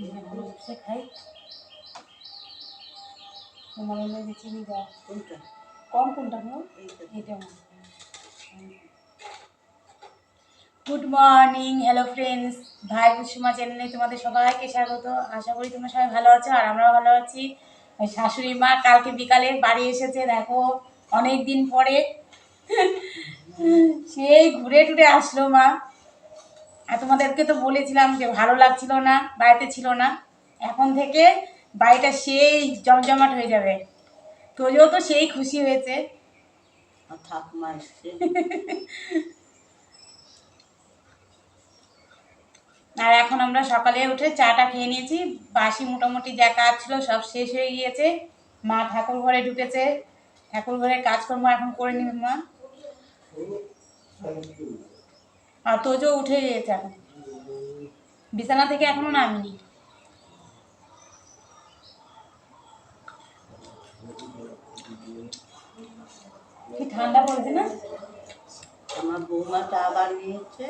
খাই তোমার চিনি দাও কোনটা কম কোনটা এইটা গুড মর্নিং হ্যালো ফ্রেন্ডস, ভাই কুসুমা চ্যানেলে তোমাদের সবাইকে স্বাগত। আশা করি তোমরা সবাই ভালো আছো আর আমরাও ভালো আছি। শাশুড়ি মা কালকে বিকালে বাড়ি এসেছে, দেখো অনেক দিন পরে সেই ঘুরে টুরে আসলো মা। আর তোমাদেরকে তো বলেছিলাম যে ভালো লাগছিল না, বাড়িতে ছিল না। এখন থেকে বাড়িটা সেই জমজমাট হয়ে যাবে। তোজও তো সেই খুশি হয়েছে। ঠাকুমা এসছে। আর এখন আমরা সকালে উঠে চাটা খেয়ে নিয়েছি। বাসি মোটামুটি যা কাজ ছিল সব শেষ হয়ে গিয়েছে। মা ঠাকুর ঘরে ঢুকেছে, ঠাকুর ঘরে কাজকর্ম এখন করে নিবে মা। আর তোজো উঠে গিয়েছে, এখন বিছানা থেকে এখনো নামিনি। কি ঠান্ডা পড়েছে না? আমার বৌমা চা বানিয়েছে,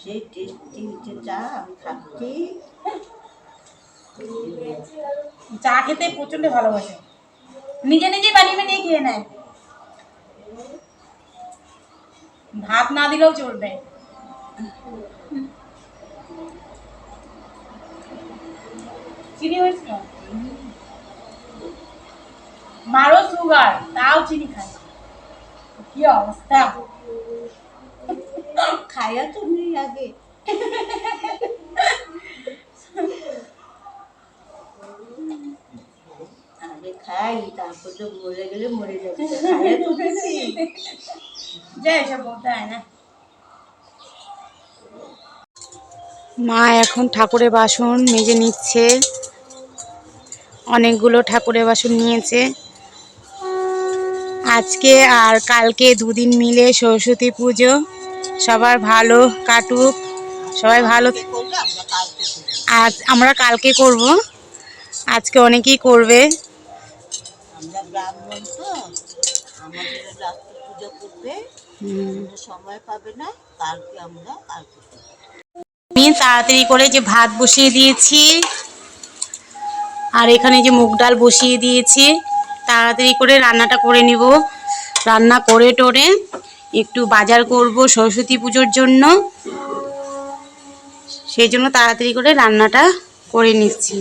সেই টেস্টি হচ্ছে চা। আমি খাচ্ছি। চা খেতে প্রচন্ড ভালোবাসে, নিজে নিজেই বানিয়ে বানিয়ে খেয়ে নেয়। ভাত না দিলেও চলবে। চিনি হয়েছিল, মারো সুগার, তাও চিনি খায়। কি অবস্থা! খাইয়া তুমি আগে আগে খাই, তারপর তো মরে গেলে মরে যাবে। যাই সব বলতে হয় না। মা এখন ঠাকুরের বাসন মেজে নিচ্ছে, অনেকগুলো ঠাকুরের বাসন নিয়েছে। আজকে আর কালকে দুদিন মিলে সরস্বতী পুজো। সবার ভালো কাটুক, সবাই ভালো। আজ আমরা কালকে করব, আজকে অনেকেই করবে। আমরা ব্রাহ্মণ তো, আমাদের রাত্রে পূজা করবে, সময় পাবে না। কালকে আমরা কালকে আমি তাড়াতাড়ি করে যে ভাত বসিয়ে দিয়েছি, আর এখানে যে মুগ ডাল বসিয়ে দিয়েছি। তাড়াতাড়ি করে রান্নাটা করে নিব। রান্না করে টোরে একটু বাজার করব সরস্বতী পুজোর জন্য, সেই জন্য তাড়াতাড়ি করে রান্নাটা করে নিচ্ছি।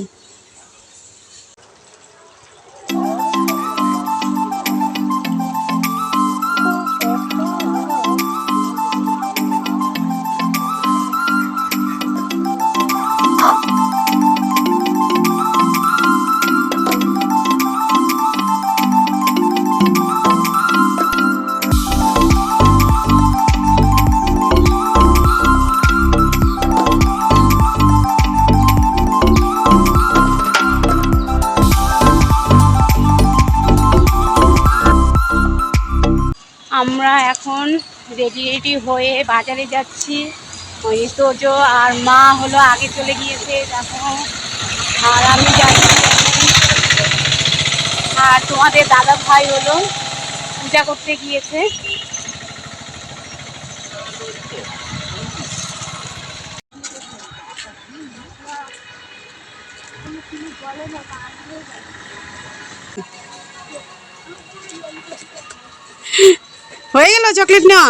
আমরা এখন রেডি হয়ে বাজারে যাচ্ছি। ওই তোজো আর মা হলো আগে চলে গিয়েছে দেখো, আর আমি যাচ্ছি। আর তোমাদের দাদা ভাই হলো পূজা করতে গিয়েছে। হয়ে গেল চকলেট না?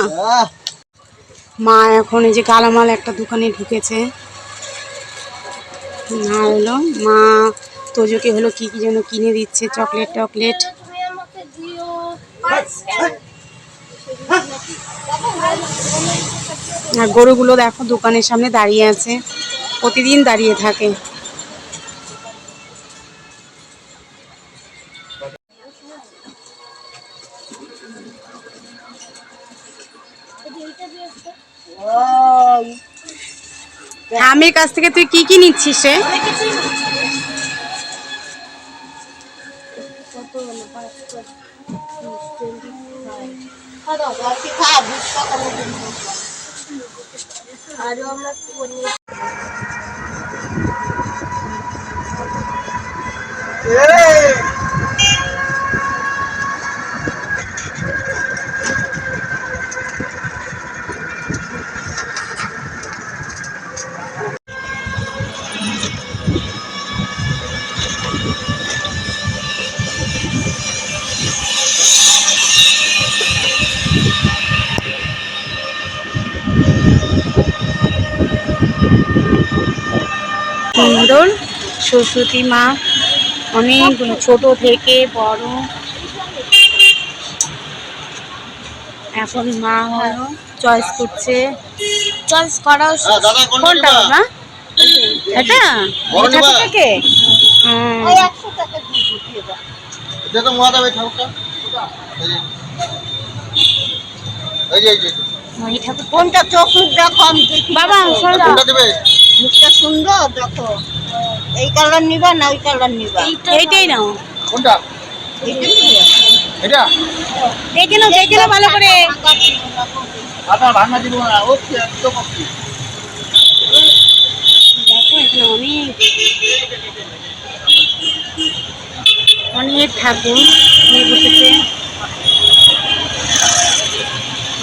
মা এখন এই যে গালামাল একটা দোকানে ঢুকেছে। না হলো মা তোজোকে হলো কি কি যেন কিনে দিচ্ছে, চকলেট টকলেট। আর গরুগুলো দেখো দোকানের সামনে দাঁড়িয়ে আছে, প্রতিদিন দাঁড়িয়ে থাকে। আমের কাছ থেকে তুই কি কি নিচ্ছিস রে? সুন্দর সরস্বতী মা, অনেকগুলো ছোট থেকে বড়। এখন মা হলো চয়েস করছে, চয়েস করা কোনটা বাবা? এটা থেকে কোনটা চোখ দেখো, আমি দেখি বাবা মুখটা সুন্দর দেখো। এই কালার নিবা না ওই কালার নিবা? এইটাই নাও। কোনটা? এইটা নিবা। এটা দেখে নাও, দেখে নাও ভালো করে। আটা ভাঙা দিব না, ওকে একদম ওকে। দেখো এখানে অনেক ঠাকুর নিয়ে বসেছে।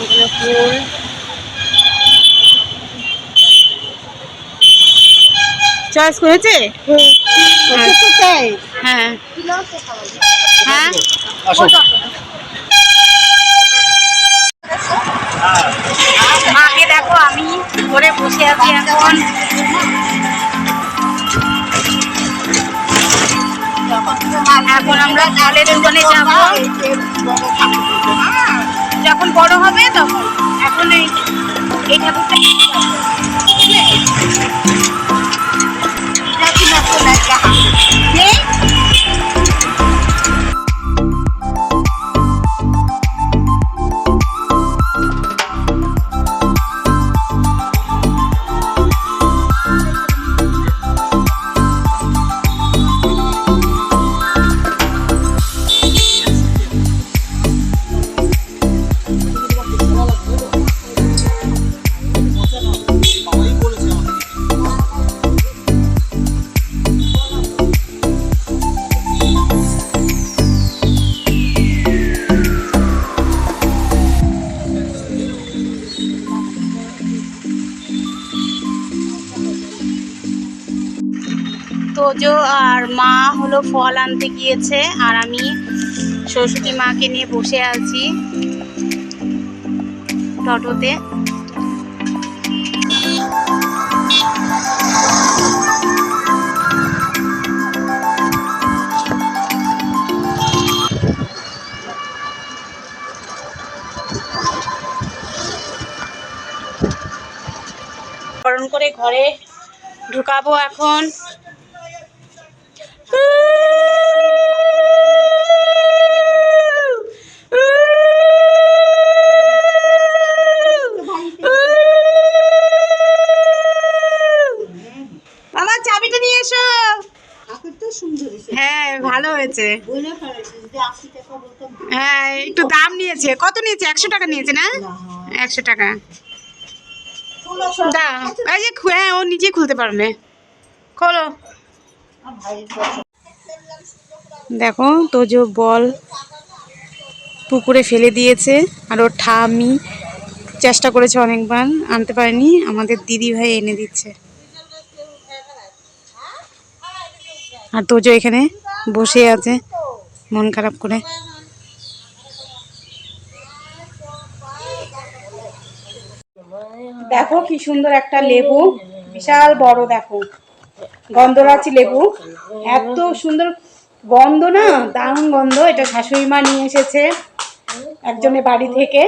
এখানে ফুল, চয়েস করেছে। হ্যাঁ হ্যাঁ, মাকে দেখো আমি ধরে বসে আছি এখন। এখন আমরা ফলের দোকানে যাব, যখন বড় হবে তখন। এখন এই ঠাকুরটা তোজো আর মা হলো ফল আনতে গিয়েছে, আর আমি সরস্বতী মাকে নিয়ে বসে আছি টোটোতে। বরণ করে ঘরে ঢুকাবো এখন। বাবা চাবিটা নিয়ে এসো। হ্যাঁ ভালো হয়েছে। হ্যাঁ একটু দাম নিয়েছে। কত নিয়েছে? 100 টাকা নিয়েছে না? 100 টাকা। এই যে হ্যাঁ, ও নিজে খুলতে পারবে। খোলো। দেখো তোজো বল পুকুরে ফেলে দিয়েছে, আর ওর ঠাম্মি চেষ্টা করেছে অনেকবার, আনতে পারেনি। আমাদের দিদি ভাই এনে দিচ্ছে। আর তোজো এখানে বসে আছে মন খারাপ করে। দেখো কি সুন্দর একটা লেবু, বিশাল বড়। দেখো গন্ধরাজি লেবু, এত সুন্দর গন্ধ না, দারুণ গন্ধ। এটা শাশুড়ি মা নিয়ে এসেছে একজনের বাড়ি থেকে।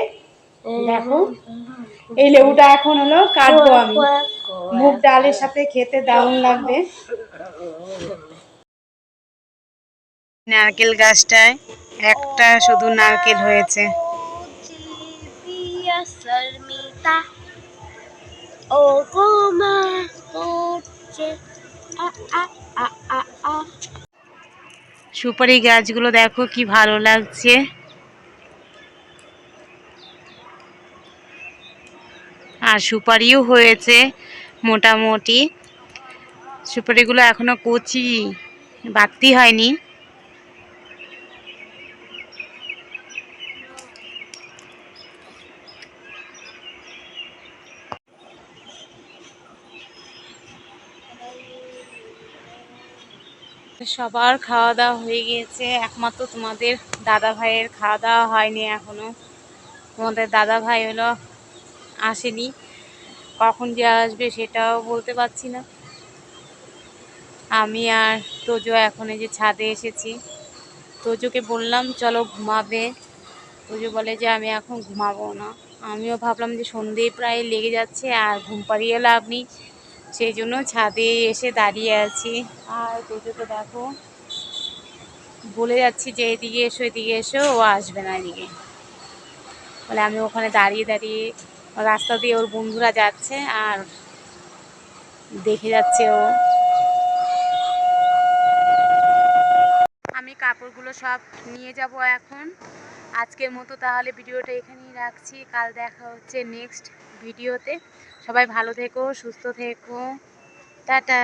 দেখো এই লেবুটা এখন হলো কাটবো আমি, মুগ ডালের সাথে খেতে দারুণ লাগবে। নারকেল গাছটায় একটা শুধু নারকেল হয়েছে। সুপারি গাছগুলো দেখো কি ভালো লাগছে। আর সুপারিও হয়েছে মোটামুটি। সুপারিগুলো এখনো কচি, বাড়তি হয়নি। সবার খাওয়া দাওয়া হয়ে গিয়েছে, একমাত্র তোমাদের দাদা ভাইয়ের খাওয়া দাওয়া হয়নি এখনো। তোমাদের দাদা ভাই হলো আসেনি, কখন যে আসবে সেটাও বলতে পারছি না। আমি আর তোজো এখন এই যে ছাদে এসেছি। তোজোকে বললাম চলো ঘুমাবে, তোজো বলে যে আমি এখন ঘুমাবো না। আমিও ভাবলাম যে সন্ধে প্রায় লেগে যাচ্ছে আর ঘুম পাড়িয়ে লাভ নেই, সেই জন্য ছাদে এসে দাঁড়িয়ে আছি। আর তোজোকে দেখো, বলে যাচ্ছি যে এদিকে এসো এদিকে এসো, ও আসবে না এদিকে। বলে আমি ওখানে দাঁড়িয়ে দাঁড়িয়ে, রাস্তা দিয়ে ওর বন্ধুরা যাচ্ছে আর দেখে যাচ্ছে ও। আমি কাপড়গুলো সব নিয়ে যাব এখন। আজকের মতো তাহলে ভিডিওটা এখানেই রাখছি, কাল দেখা হচ্ছে নেক্সট ভিডিওতে। সবাই ভালো থেকো, সুস্থ থেকো, টাটা।